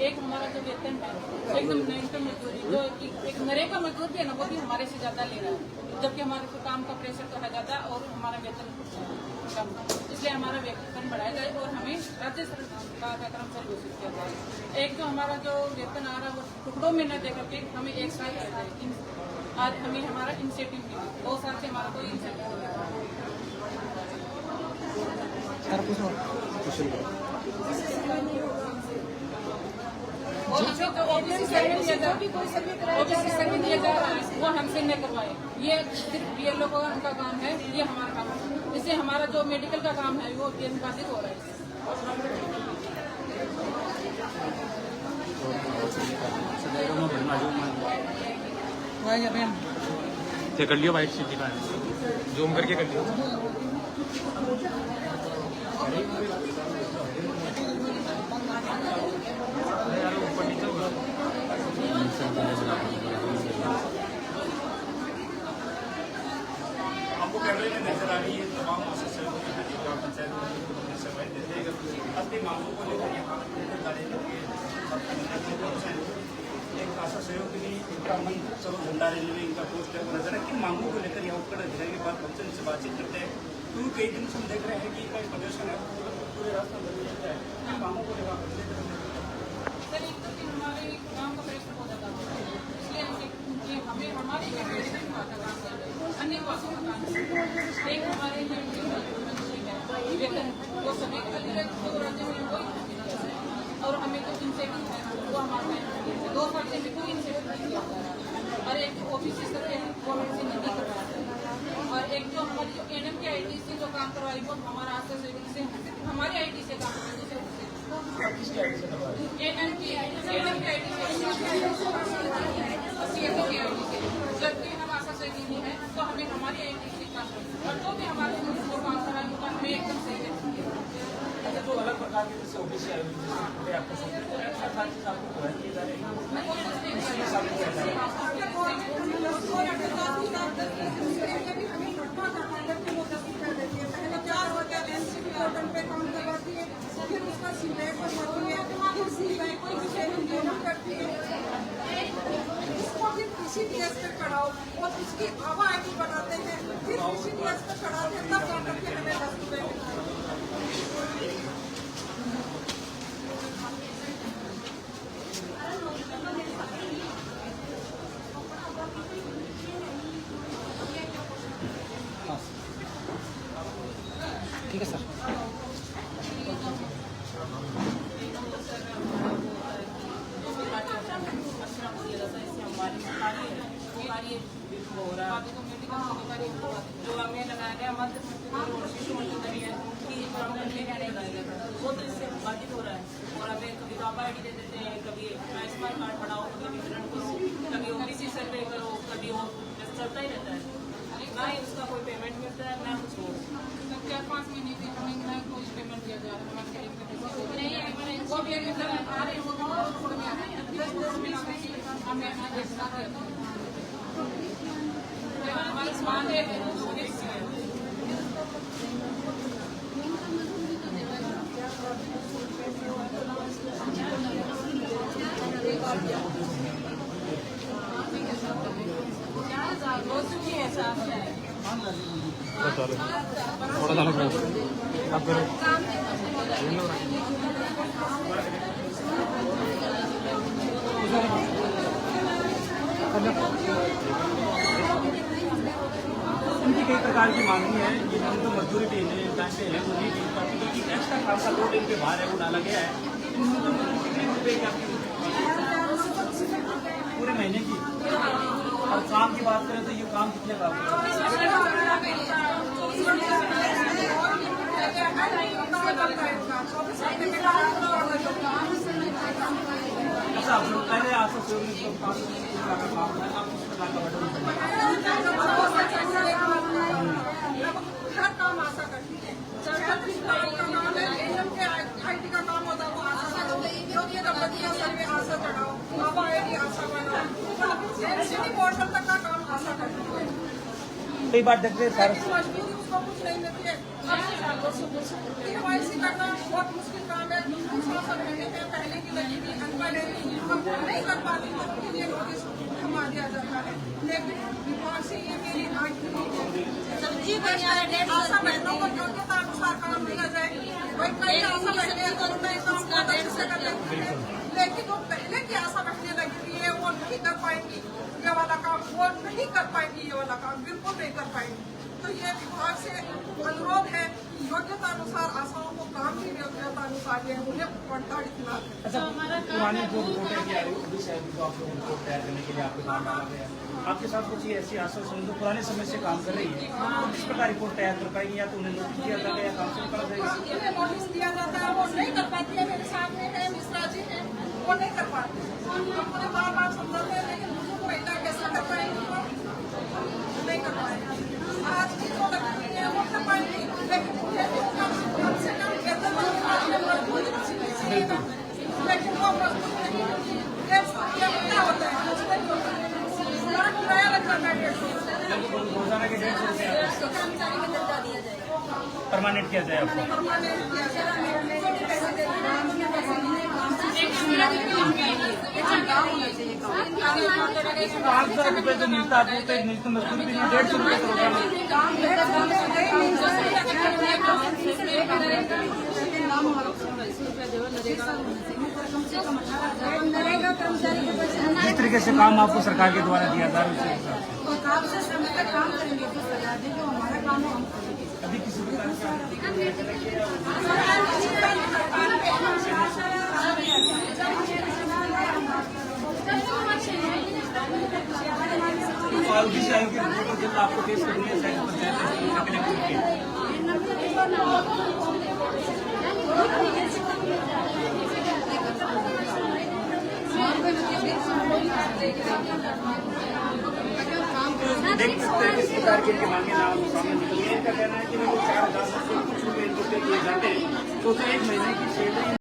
एक हमारा जो वेतन है एकदम न्यूनतम मजदूरी, जो एक नरेगा मजदूर भी है ना, वो भी हमारे से ज्यादा ले रहा है, जबकि हमारे को काम का प्रेशर तो है ज्यादा और हमारा वेतन कम, इसलिए हमारा वेतन बढ़ाया जाए और हमें राज्य सरकार का कर्मचारी घोषित किया जाए। एक जो हमारा जो वेतन आ रहा है वो टुकड़ों में न देकर के हमें एक साथ आज हमें हमारा इंसेटिव मिले, 2 साल से हमारा कोई इंसेटिव नहीं मिला। और हमें जो ओबीसी सर्वे दिया जा रहा है वो हमसे न करवाए, ये सिर्फ बीएलओ का उनका काम है, ये हमारा काम है। इससे हमारा जो मेडिकल का काम है वो बाधित हो रहा है। कर लियो वाइट सीट का जूम करके कर लियो। आपको कैमरे में नजर आ रही है तमाम पंचायतों में सेवाएं देते हैं। अपनी मांगों को लेकर यहाँ एक आशा सहयोग के लिए इनका मन सब झंडा रेलवे में इनका पोस्ट है वो नजर है। किन मांगों को लेकर यहाँ उपकर अधिकारी के बाद हमसे इनसे बातचीत करते हैं, क्योंकि कई दिन से हम देख रहे हैं कि इनका प्रदर्शन है पूरे रास्ते में बदल जाता है। किन मांगों को लेकर सर एक तो हमारे काम का प्रेशर हो जाता है, इसलिए हमें हमारे अन्य बातों का काम एक हमारे वेतन वो सभी और हमें जो इंसेटिव है वो हमारे 2 साल से कोई इंसेटिव नहीं दिया जा रहा है। और एक ओबीसी सर्वे है वो हमसे नहीं करवाया जाता है। और एक जो हमारी जो एनएम की आईटी से जो काम करवाई वो हमारा आशा सहयोग से हमारी आईटी से काम करवाई, एनएम की आईटी से जबकि हम आशा सहयोग नहीं है तो हमें हमारी आईटी से काम करवाई और तो भी हमारे जो काम कराए वो हमें एकदम सही है। जो अलग प्रकार के जैसे ओबीसी आपको प्रोवाइड किए जा रहे हैं इसी डीएस पे चढ़ाओ और उसकी हवा आगे बढ़ाते हैं, फिर इसी डीएस पे चढ़ाते हैं, तब जाकर के हमें 10 रुपए ठीक है सर। जो हमें लगाया गया मध्य शिशु मंत्री है कि वो तो इससे बाधित हो रहा है। और हमें कभी बाबा आईडी दे देते हैं, कभी आयुष्मान कार्ड बढ़ाओ, कभी वितरण करो, कभी ओबीसी सर्वे करो, कभी वो चलता ही रहता है। ना ही उसका कोई पेमेंट मिलता है, ना कुछ हो 4-5 महीने से हमें ना कोई पेमेंट दिया जा रहा है। हमारे वो भी मतलब आ रहे हैं वो छोड़ में आ रहे हैं हमें हमारे समान है थोड़ा सा आप करो। उनकी कई प्रकार की मांगनी है, ये उनको मजदूरी भी टाइम पे है वो नहीं मिल पाती, क्योंकि एक्स्ट्रा काम का लोड इनके बाहर है वो डाला गया है। पूरे महीने की और काम की बात करें तो ये काम कितने का अच्छा पहले आपको हर काम आशा करती है, आईटी का काम होता है वो आशा सर्वे आशा चढ़ाओ, बाबा आईडी आशा बनाओ, पोर्टल तक का काम आशा करती है। कई बार देखते हैं सर मजबूरी उसको कुछ नहीं मिलती है। KYC करना बहुत मुश्किल काम है, 2 साल पहले की लगी थी अनपढ़ है नहीं कर पाती तो उसके लिए नोटिस थमा दिया जाता है। लेकिन विभाग से ये मेरी मांग की आशा बहनों को योग्यता अनुसार काम दिया जाए। भाई कई आशा बहने लेकिन वो पहले की आशा बैठने लगी हुई है, वो नहीं कर पाएंगी ये वाला काम, वो नहीं कर पाएंगी ये वाला काम, बिल्कुल नहीं कर पाएंगी। तो ये विभाग से अनुरोध है कि योग्यता अनुसार आशाओं को काम की योग्यता अनुसार ये उन्हें पड़ता दिखना है। अच्छा, पुरानी जो रिपोर्ट है कि अभी शायद जो आप लोग रिपोर्ट तैयार करने के लिए आपके काम डाला गया, आपके साथ कुछ ऐसी आशा जो पुराने समय से काम कर रही है, तो किस प्रकार रिपोर्ट तैयार कर पाएगी, या तो उन्हें नोटिस दिया जाएगा या काम से निकाला जाएगा? उन्हें नोटिस दिया जाता है, वो नहीं कर पाती है। मेरे सामने है मिश्रा जी है, वो नहीं कर पाते। उन्हें बार बार समझाते हैं, लेकिन मुझे महिला कैसे कर पाएंगे, नहीं कर पाएंगे। आज की जो लड़की है वो कर पाएंगी, लेकिन मुझे कम से कम वेतन लेकिन वो प्रस्तुत नहीं होती। ये क्या होता है, हमारा किराया लगता है 150 रोजाना के 150 रुपये परमानेंट किया जाए आपको। 5,000 रुपये जो मिलता है तो एक न्यूनतम मजदूरी भी 150 रुपये किस तरीके से काम आपको सरकार के द्वारा दिया जा रहा है? अभी किसी प्रकार की रिपोर्ट जब आपको पेश करनी है शायद पंचायत कलेक्टर की। देख सकते हैं किस प्रकार की मांगे नाम सामने निकली है। इनका कहना है कि 4,000 से कुछ रुपये इनपुट किए जाते हैं तो 1 महीने की सैलरी